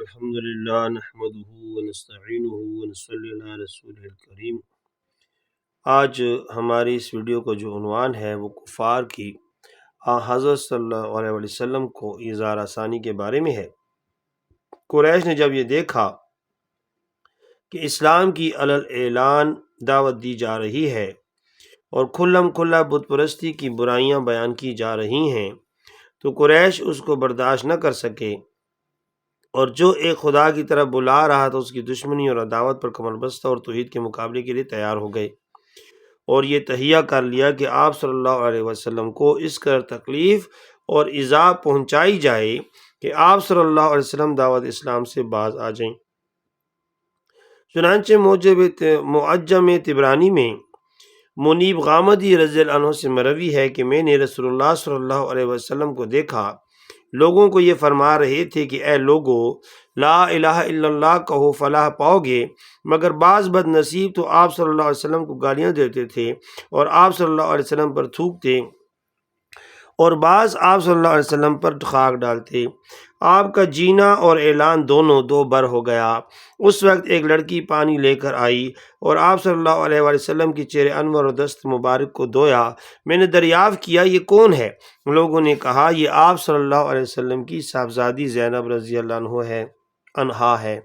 الحمد للہ نحمده ونستعینه ونصلی علی رسولہ الکریم۔ آج ہماری اس ویڈیو کا جو عنوان ہے وہ کفار کی حضرت صلی اللہ علیہ وسلم کو اظہار ثانی کے بارے میں ہے۔ قریش نے جب یہ دیکھا کہ اسلام کی علی اعلان دعوت دی جا رہی ہے اور کھلم کھلا بت پرستی کی برائیاں بیان کی جا رہی ہیں تو قریش اس کو برداشت نہ کر سکے، اور جو ایک خدا کی طرف بلا رہا تھا اس کی دشمنی اور عداوت پر کمر بستہ اور توحید کے مقابلے کے لیے تیار ہو گئے، اور یہ تہیہ کر لیا کہ آپ صلی اللہ علیہ وسلم کو اس قدر تکلیف اور ایذا پہنچائی جائے کہ آپ صلی اللہ علیہ وسلم دعوت اسلام سے باز آ جائیں۔ چنانچہ معجم طبرانی میں منیب غامدی رضی اللہ عنہ سے مروی ہے کہ میں نے رسول اللہ صلی اللہ علیہ وسلم کو دیکھا، لوگوں کو یہ فرما رہے تھے کہ اے لوگو، لا الہ الا اللہ کہو فلاح پاؤ گے، مگر بعض بد نصیب تو آپ صلی اللہ علیہ وسلم کو گالیاں دیتے تھے اور آپ صلی اللہ علیہ وسلم پر تھوکتے، اور بعض آپ صلی اللہ علیہ وسلم پر خاک ڈالتے۔ آپ کا جینا اور اعلان دونوں دو بر ہو گیا۔ اس وقت ایک لڑکی پانی لے کر آئی اور آپ صلی اللہ علیہ وسلم کی چہرے انور اور دست مبارک کو دھویا۔ میں نے دریافت کیا یہ کون ہے؟ لوگوں نے کہا یہ آپ صلی اللہ علیہ وسلم کی صاحبزادی زینب رضی اللہ عنہا ہے۔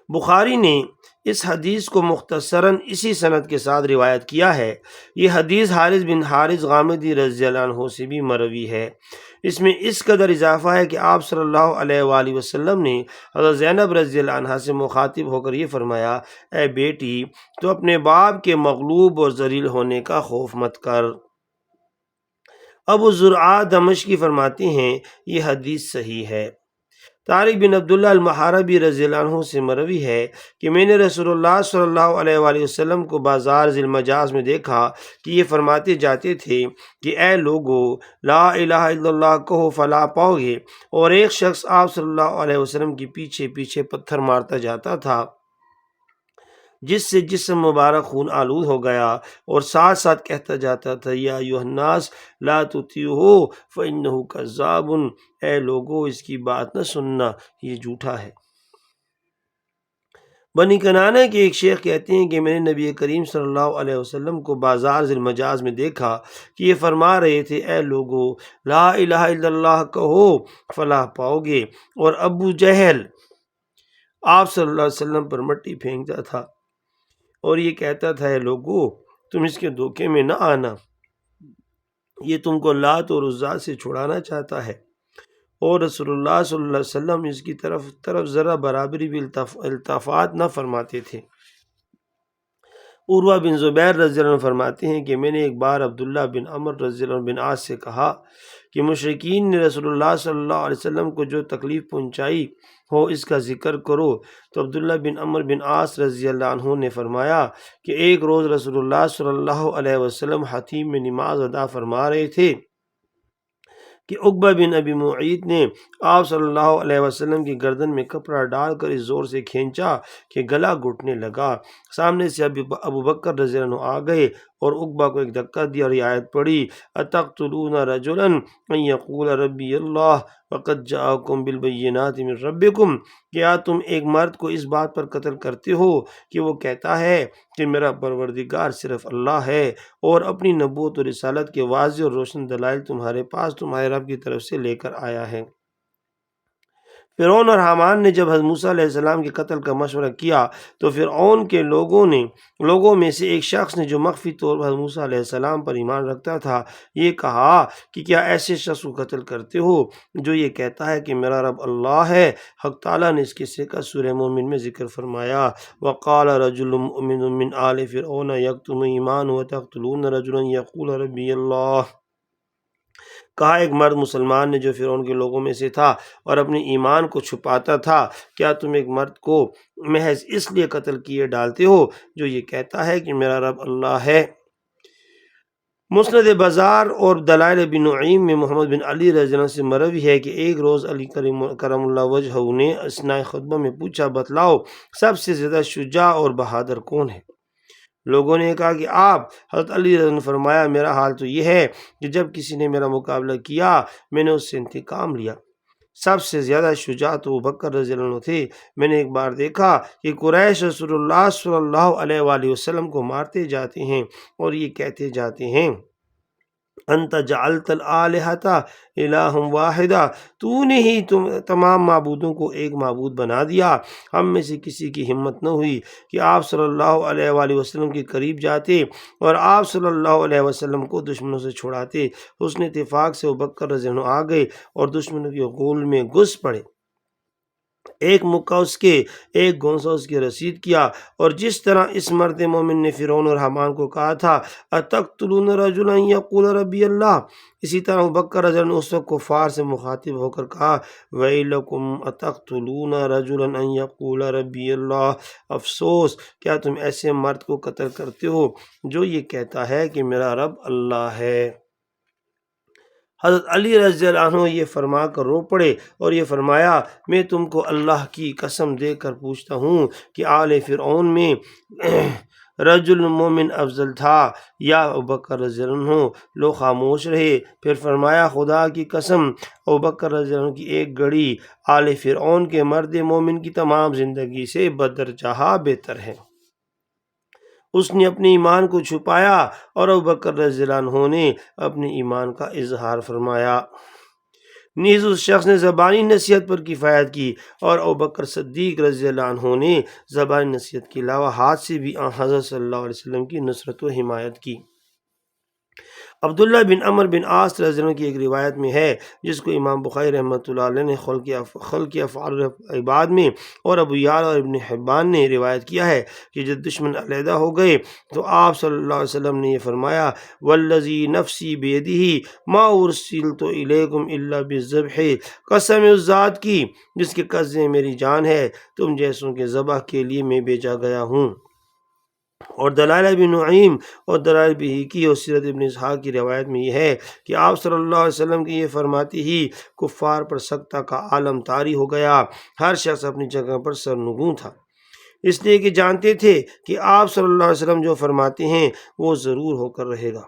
بخاری نے اس حدیث کو مختصراً اسی سند کے ساتھ روایت کیا ہے۔ یہ حدیث حارث بن حارث غامدی رضی اللہ عنہ سے بھی مروی ہے۔ اس میں اس قدر اضافہ ہے کہ آپ صلی اللہ علیہ وآلہ وسلم نے حضرت زینب رضی اللہ عنہا سے مخاطب ہو کر یہ فرمایا، اے بیٹی، تو اپنے باپ کے مغلوب اور ذلیل ہونے کا خوف مت کر۔ ابو زرعہ دمشقی فرماتے ہیں یہ حدیث صحیح ہے۔ طارق بن عبداللہ المحاربی رضی اللہ عنہ سے مروی ہے کہ میں نے رسول اللہ صلی اللہ علیہ وآلہ وسلم کو بازار ذی المجاز میں دیکھا کہ یہ فرماتے جاتے تھے کہ اے لوگو، لا الہ الا اللہ کہو فلاح پاؤ گے، اور ایک شخص آپ صلی اللہ علیہ وسلم کے پیچھے پیچھے پتھر مارتا جاتا تھا جس سے جسم مبارک خون آلود ہو گیا، اور ساتھ ساتھ کہتا جاتا تھا یا ایھا الناس لا تطیعوہ فانہ کذاب، اے لوگو اس کی بات نہ سننا، یہ جھوٹا ہے۔ بنی کنانہ کے ایک شیخ کہتے ہیں کہ میں نے نبی کریم صلی اللہ علیہ وسلم کو بازار ذی المجاز میں دیکھا کہ یہ فرما رہے تھے اے لوگو، لا الہ الا اللہ کہو فلاح پاؤ گے، اور ابو جہل آپ صلی اللہ علیہ وسلم پر مٹی پھینکتا تھا اور یہ کہتا تھا اے لوگو، تم اس کے دھوکے میں نہ آنا، یہ تم کو لات اور عزا سے چھڑانا چاہتا ہے، اور رسول اللہ صلی اللہ علیہ وسلم اس کی طرف ذرا برابری بھی التفات نہ فرماتے تھے۔ عروہ بن زبیر رضی اللہ عنہ فرماتے ہیں کہ میں نے ایک بار عبداللہ بن عمر رضی اللہ عنہ بن عاص سے کہا کہ مشرکین نے رسول اللہ صلی اللہ علیہ وسلم کو جو تکلیف پہنچائی ہو اس کا ذکر کرو، تو عبداللہ بن عمر بن عاص رضی اللہ عنہ نے فرمایا کہ ایک روز رسول اللہ صلی اللہ علیہ وسلم حتیم میں نماز ادا فرما رہے تھے کہ عقبہ بن ابی معیط نے آپ صلی اللہ علیہ وسلم کی گردن میں کپڑا ڈال کر اس زور سے کھینچا کہ گلا گھٹنے لگا۔ سامنے سے ابو بکر رضی اللہ عنہ آ گئے اور عقبہ کو ایک دھکا دیا اور یہ آیت پڑھی، اتقتلون رجلا ان یقول ربی اللہ وقد جاءکم بالبینات من ربکم، کیا تم ایک مرد کو اس بات پر قتل کرتے ہو کہ وہ کہتا ہے کہ میرا پروردگار صرف اللہ ہے، اور اپنی نبوت اور رسالت کے واضح اور روشن دلائل تمہارے پاس تمہارے رب کی طرف سے لے کر آیا ہے۔ فرعون اور حامان نے جب حضرت موسیٰ علیہ السلام کے قتل کا مشورہ کیا تو فرعون کے لوگوں میں سے ایک شخص نے جو مخفی طور پر حضرت موسیٰ علیہ السلام پر ایمان رکھتا تھا یہ کہا کہ کیا ایسے شخص کو قتل کرتے ہو جو یہ کہتا ہے کہ میرا رب اللہ ہے؟ حق تعالیٰ نے اس قصے کا سورہ مومن میں ذکر فرمایا، وقال رجل مؤمن من آل فرعون یکتم ایمانہ وتقتلون رجلا یقول ربی اللہ، کہا ایک مرد مسلمان نے جو فرعون کے لوگوں میں سے تھا اور اپنے ایمان کو چھپاتا تھا، کیا تم ایک مرد کو محض اس لیے قتل کیے ڈالتے ہو جو یہ کہتا ہے کہ میرا رب اللہ ہے؟ مسند بزار اور دلائل ابن نعیم میں محمد بن علی رضی اللہ عنہ سے مروی ہے کہ ایک روز علی کرم اللہ وجہہ نے اثناء خطبہ میں پوچھا، بتلاؤ سب سے زیادہ شجاع اور بہادر کون ہے؟ لوگوں نے کہا کہ آپ۔ حضرت علی رضی اللہ عنہ نے فرمایا، میرا حال تو یہ ہے کہ جب کسی نے میرا مقابلہ کیا میں نے اس سے انتقام لیا، سب سے زیادہ شجاع تو ابوبکر رضی اللہ عنہ تھے۔ میں نے ایک بار دیکھا کہ قریش رسول اللہ صلی اللہ علیہ وآلہ وسلم کو مارتے جاتے ہیں اور یہ کہتے جاتے ہیں انت جعلت الآلہۃ الہا واحدہ، تو نے ہی تمام معبودوں کو ایک معبود بنا دیا۔ ہم میں سے کسی کی ہمت نہ ہوئی کہ آپ صلی اللہ علیہ وآلہ وسلم کے قریب جاتے اور آپ صلی اللہ علیہ وسلم کو دشمنوں سے چھڑاتے۔ حسن اتفاق سے ابوبکر رضی اللہ عنہ آ گئے اور دشمنوں کے غول میں گھس پڑے، ایک مکہ اس کے، ایک گونسا اس کے رسید کیا، اور جس طرح اس مرد مومن نے فرعون اور حامان کو کہا تھا اتقتلون رجلا ان یقول ربی اللہ، اسی طرح ابوبکر رضی اللہ عنہ اس وقت کفار سے مخاطب ہو کر کہا ویلکم اتقتلون رجلا ان یقول ربی اللہ، افسوس کیا تم ایسے مرد کو قتل کرتے ہو جو یہ کہتا ہے کہ میرا رب اللہ ہے۔ حضرت علی رضی اللہ عنہ یہ فرما کر رو پڑے اور یہ فرمایا میں تم کو اللہ کی قسم دے کر پوچھتا ہوں کہ آل فرعون میں رجل مومن افضل تھا یا ابوبکر رضی اللہ عنہ؟ لوگ خاموش رہے۔ پھر فرمایا خدا کی قسم ابوبکر رضی اللہ عنہ کی ایک گھڑی آل فرعون کے مرد مومن کی تمام زندگی سے بدرجہ بہتر ہے۔ اس نے اپنے ایمان کو چھپایا اور ابوبکر رضی اللہ عنہ نے اپنے ایمان کا اظہار فرمایا۔ نیز اس شخص نے زبانی نصیحت پر کفایت کی اور ابوبکر صدیق رضی اللہ عنہ نے زبانی نصیحت کے علاوہ ہاتھ سے بھی حضرت صلی اللہ علیہ وسلم کی نصرت و حمایت کی۔ عبداللہ بن عمر بن عاص رضی اللہ عنہ کی ایک روایت میں ہے جس کو امام بخاری رحمۃ اللہ علیہ نے خلق افعال عباد میں اور ابو یعلا اور ابن حبان نے روایت کیا ہے کہ جب دشمن علیحدہ ہو گئے تو آپ صلی اللہ علیہ وسلم نے یہ فرمایا والذی نفسی بیدہ ما ارسلت الیکم الا بالذبح، قسم اس ذات کی جس کے قبضے میری جان ہے، تم جیسوں کے ذبح کے لیے میں بھیجا گیا ہوں۔ اور دلائل ابن نعیم اور دلائل بہیقی اور سیرت ابن اسحاق کی روایت میں یہ ہے کہ آپ صلی اللہ علیہ وسلم کی یہ فرماتی ہی کفار پر سکتہ کا عالم طاری ہو گیا، ہر شخص اپنی جگہ پر سرنگوں تھا، اس لیے کہ جانتے تھے کہ آپ صلی اللہ علیہ وسلم جو فرماتے ہیں وہ ضرور ہو کر رہے گا۔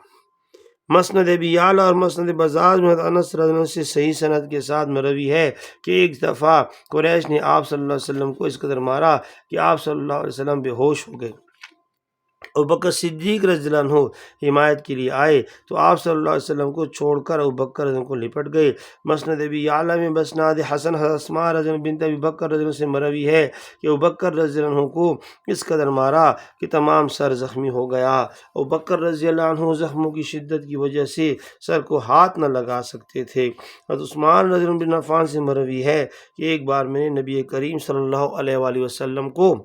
مسند ابی یعلا اور مسند بزاز میں انس رضی اللہ عنہ سے صحیح سند کے ساتھ مروی ہے کہ ایک دفعہ قریش نے آپ صلی اللہ علیہ وسلم کو اس قدر مارا کہ آپ صلی اللہ علیہ وسلم بے ہوش ہو گئے۔ ابوبکر صدیق رضی اللہ عنہ حمایت کے لیے آئے تو آپ صلی اللہ علیہ وسلم کو چھوڑ کر ابوبکر رضی اللہ عنہ کو لپٹ گئے۔ مسند ابی یعلا میں بسناد حسن اسماء رضی اللہ عنہ بنت ابی بکر رضی اللہ عنہ سے مروی ہے کہ ابوبکر رضی اللہ عنہ کو اس قدر مارا کہ تمام سر زخمی ہو گیا۔ ابوبکر رضی اللہ عنہ زخموں کی شدت کی وجہ سے سر کو ہاتھ نہ لگا سکتے تھے۔ حضرت عثمان رضی اللہ عنہ بن عفان سے مروی ہے کہ ایک بار میں نے نبی کریم صلی اللہ علیہ وآلہ وسلم کو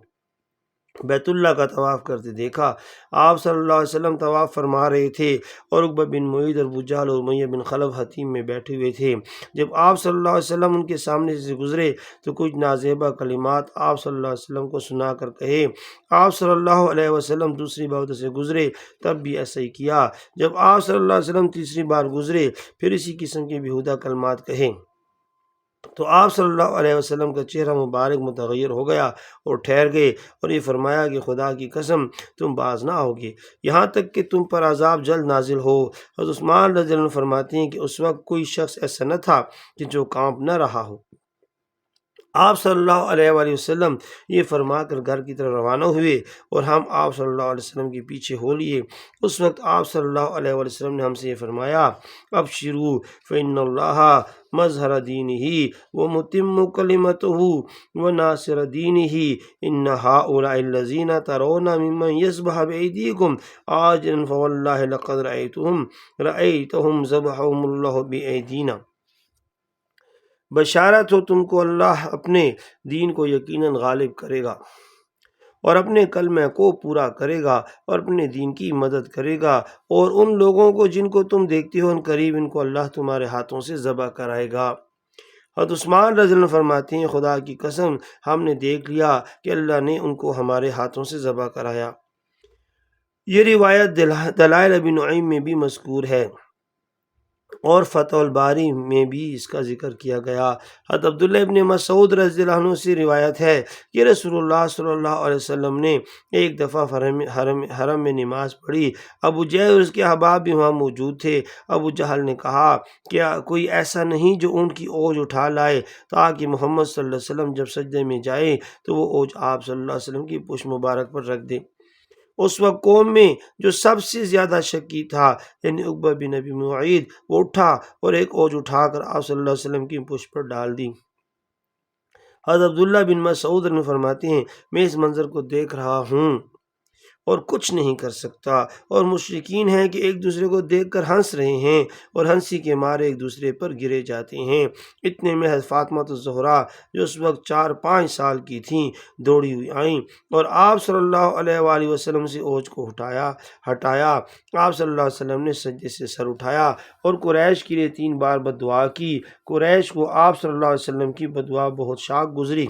بیت اللہ کا طواف کرتے دیکھا۔ آپ صلی اللہ علیہ وسلم طواف فرما رہے تھے اور عقبہ بن معیط اور ابو جہل اور امیہ بن خلف حتیم میں بیٹھے ہوئے تھے۔ جب آپ صلی اللہ علیہ وسلم ان کے سامنے سے گزرے تو کچھ نازیبہ کلمات آپ صلی اللہ علیہ وسلم کو سنا کر کہے۔ آپ صلی اللہ علیہ وسلم دوسری بار سے گزرے تب بھی ایسا ہی کیا۔ جب آپ صلی اللہ علیہ وسلم تیسری بار گزرے پھر اسی قسم کے بیہودہ کلمات کہے تو آپ صلی اللہ علیہ وسلم کا چہرہ مبارک متغیر ہو گیا اور ٹھہر گئے اور یہ فرمایا کہ خدا کی قسم تم باز نہ ہوگے یہاں تک کہ تم پر عذاب جلد نازل ہو۔ حضرت عثمان رضی اللہ عنہ فرماتے ہیں کہ اس وقت کوئی شخص ایسا نہ تھا کہ جو کانپ نہ رہا ہو۔ آپ صلی اللہ علیہ وآلہ وسلم یہ فرما کر گھر کی طرف روانہ ہوئے اور ہم آپ صلی اللہ علیہ وسلم کے پیچھے ہو لیے۔ اس وقت آپ صلی اللہ علیہ وآلہ وسلم نے ہم سے یہ فرمایا ابشروا فإن اللہ مظہر دینہ ومتم کلمتہ وناصر دینہ ان ہؤلاء الذین ترون ممن یذبح بأیدیکم عاجلا فواللہ لقد رأیتہم ذبحهم اللہ بأیدینا، بشارت ہو تم کو اللہ اپنے دین کو یقیناً غالب کرے گا اور اپنے کلمہ کو پورا کرے گا اور اپنے دین کی مدد کرے گا، اور ان لوگوں کو جن کو تم دیکھتے ہو ان قریب ان کو اللہ تمہارے ہاتھوں سے ذبح کرائے گا۔ حضرت عثمان رضی اللہ عنہ فرماتے ہیں خدا کی قسم ہم نے دیکھ لیا کہ اللہ نے ان کو ہمارے ہاتھوں سے ذبح کرایا۔ یہ روایت دلائل ابن نعیم میں بھی مذکور ہے۔ اور فتح الباری میں بھی اس کا ذکر کیا گیا۔ حضرت عبداللہ ابن مسعود رضی اللہ عنہ سے روایت ہے کہ رسول اللہ صلی اللہ علیہ وسلم نے ایک دفعہ حرم میں نماز پڑھی۔ ابو جہل اور اس کے احباب بھی وہاں موجود تھے۔ ابو جہل نے کہا کیا کوئی ایسا نہیں جو اونٹ کی اوج اٹھا لائے تاکہ محمد صلی اللہ علیہ وسلم جب سجدے میں جائیں تو وہ اوج آپ صلی اللہ علیہ وسلم کی پشت مبارک پر رکھ دیں۔ اس وقت قوم میں جو سب سے زیادہ شکی تھا یعنی عقبہ بن ابی معیط، وہ اٹھا اور ایک اوج اٹھا کر آپ صلی اللہ علیہ وسلم کی پشت پر ڈال دی۔ حضرت عبداللہ بن مسعود نے فرماتے ہیں میں اس منظر کو دیکھ رہا ہوں اور کچھ نہیں کر سکتا، اور مشرکین ہیں کہ ایک دوسرے کو دیکھ کر ہنس رہے ہیں اور ہنسی کے مارے ایک دوسرے پر گرے جاتے ہیں۔ اتنے میں حضرت فاطمہ الزہرا جو اس وقت 4-5 سال کی تھیں دوڑی ہوئی آئیں اور آپ صلی اللہ علیہ وآلہ وسلم سے اوج کو ہٹایا۔ آپ صلی اللہ علیہ وسلم نے سجدے سے سر اٹھایا اور قریش کے لیے 3 بار بد دعا کی۔ قریش کو آپ صلی اللہ علیہ وسلم کی بد دعا بہت شاق گزری،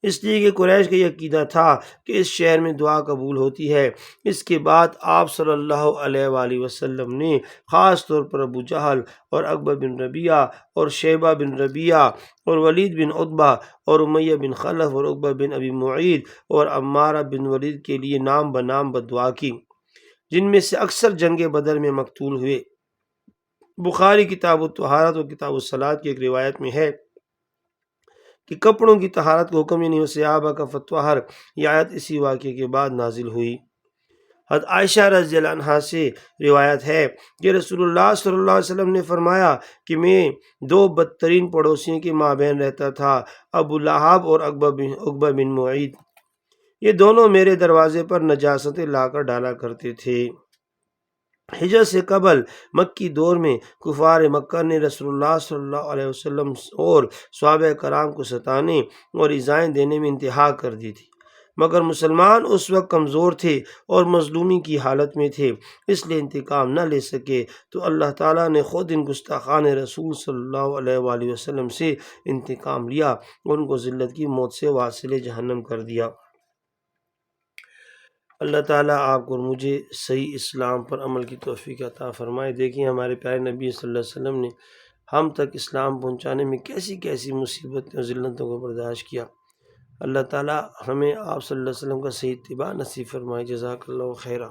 اس لیے کہ قریش کا یہ عقیدہ تھا کہ اس شہر میں دعا قبول ہوتی ہے۔ اس کے بعد آپ صلی اللہ علیہ وآلہ وسلم نے خاص طور پر ابو جہل اور عقبہ بن ربیعہ اور شیبہ بن ربیعہ اور ولید بن عتبہ اور امیہ بن خلف اور عقبہ بن ابی معیط اور عمارہ بن ولید کے لیے نام بنام بد دعا کی، جن میں سے اکثر جنگ بدر میں مقتول ہوئے۔ بخاری کتاب الطہارت اور کتاب الصلاۃ کی ایک روایت میں ہے کہ کپڑوں کی طہارت کو حکم یعنی صحابہ کا فتویٰ، یہ آیت اسی واقعے کے بعد نازل ہوئی۔ حضرت عائشہ رضی اللہ عنہا سے روایت ہے کہ رسول اللہ صلی اللہ علیہ وسلم نے فرمایا کہ میں 2 بدترین پڑوسیوں کے مابین رہتا تھا، ابو لہب اور عقبہ بن معیط۔ یہ دونوں میرے دروازے پر نجاستیں لا کر ڈالا کرتے تھے۔ ہجرت سے قبل مکی دور میں کفار مکہ نے رسول اللہ صلی اللہ علیہ وسلم اور صحابہ کرام کو ستانے اور ایذائیں دینے میں انتہا کر دی تھی، مگر مسلمان اس وقت کمزور تھے اور مظلومی کی حالت میں تھے، اس لیے انتقام نہ لے سکے، تو اللہ تعالیٰ نے خود ان گستاخان رسول صلی اللہ علیہ وآلہ وسلم سے انتقام لیا اور ان کو ذلت کی موت سے واصل جہنم کر دیا۔ اللہ تعالیٰ آپ کو اور مجھے صحیح اسلام پر عمل کی توفیق عطا فرمائے۔ دیکھیں ہمارے پیارے نبی صلی اللہ علیہ وسلم نے ہم تک اسلام پہنچانے میں کیسی کیسی مصیبتیں اور ذلتوں کو برداشت کیا۔ اللہ تعالیٰ ہمیں آپ صلی اللہ علیہ وسلم کا صحیح اتباع نصیب فرمائے۔ جزاک اللہ خیرہ۔